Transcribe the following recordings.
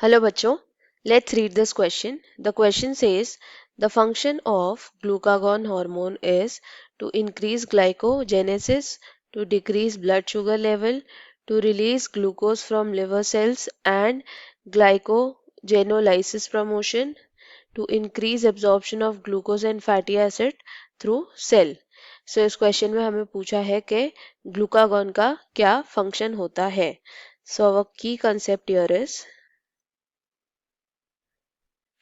Hello bachcho, let's read this question. The question says the function of glucagon hormone is to increase glycogenesis, to decrease blood sugar level, to release glucose from liver cells and glycogenolysis promotion, to increase absorption of glucose and fatty acid through cell. So इस question में हमें पूछा है कि glucagon का क्या function होता है. So our key concept here is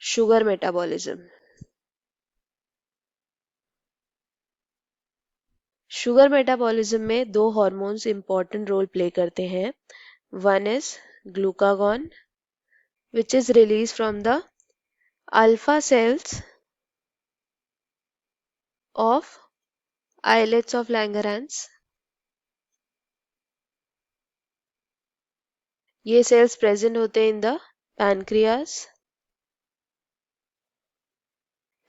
sugar metabolism. Sugar metabolism में दो हार्मोन्स इंपॉर्टेंट रोल प्ले करते हैं. One is glucagon which is release from the alpha cells of islets of Langerhans. ये सेल्स प्रेजेंट होते हैं in the pancreas.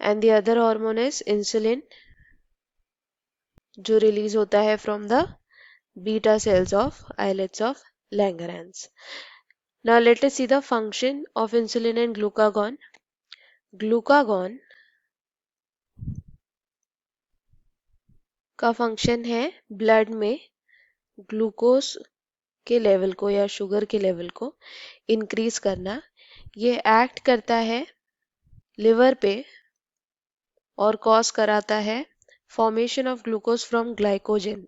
And the other hormone is insulin जो release होता है from the beta cells of islets of Langerhans. Now let us see the function of insulin and glucagon. Glucagon का function है blood में glucose के level को या sugar के लेवल को इंक्रीज करना. ये एक्ट करता है लिवर पे और कॉज कराता है formation of glucose from glycogen,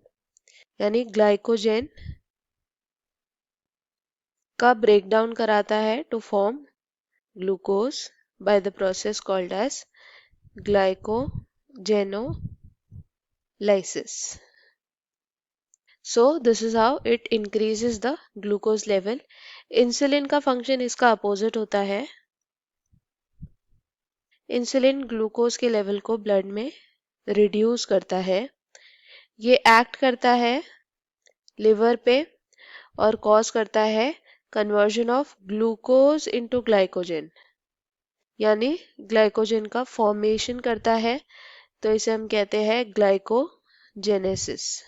यानी ग्लाइकोजन का ब्रेकडाउन कराता है to form glucose by the process called as glycogenolysis. So this is how it increases the glucose level. Insulin का फंक्शन इसका अपोजिट होता है. इंसुलिन ग्लूकोज के लेवल को ब्लड में रिड्यूस करता है. ये एक्ट करता है लिवर पे और कॉज करता है conversion of glucose into glycogen, यानी ग्लाइकोजन का फॉर्मेशन करता है. तो इसे हम कहते हैं ग्लाइकोजेनेसिस.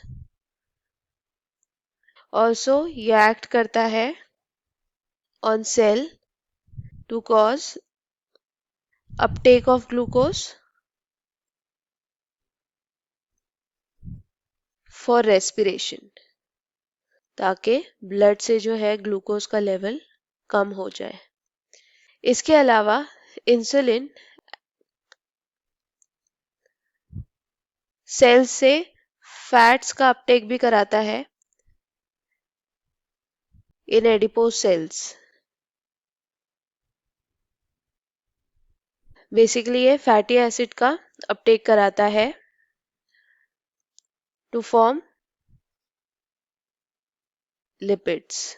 ऑल्सो ये एक्ट करता है on cell to cause uptake of glucose for respiration, ताकि ब्लड से जो है ग्लूकोज का लेवल कम हो जाए. इसके अलावा इंसुलिन सेल्स से फैट्स का अपटेक भी कराता है इन एडिपोज सेल्स. बेसिकली ये फैटी एसिड का अपटेक कराता है to form lipids.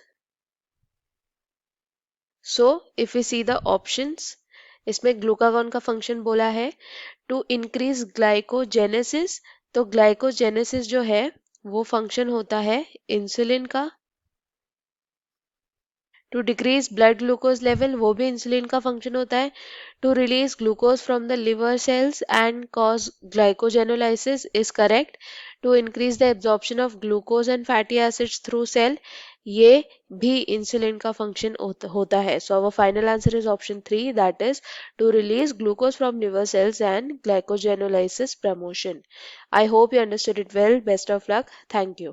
So if we see the options, इसमें ग्लूकागॉन का फंक्शन बोला है टू इंक्रीज ग्लाइकोजेनेसिस. तो ग्लाइकोजेनेसिस जो है वो फंक्शन होता है इंसुलिन का. To decrease blood glucose level वो भी इंसुलिन का फंक्शन होता है. To release glucose from the liver cells and cause glycogenolysis is correct. To increase the absorption of glucose and fatty acids through cell, ये भी insulin का function होता है. So our final answer is option 3, that is to release glucose from liver cells and glycogenolysis promotion. I hope you understood it well. Best of luck. Thank you.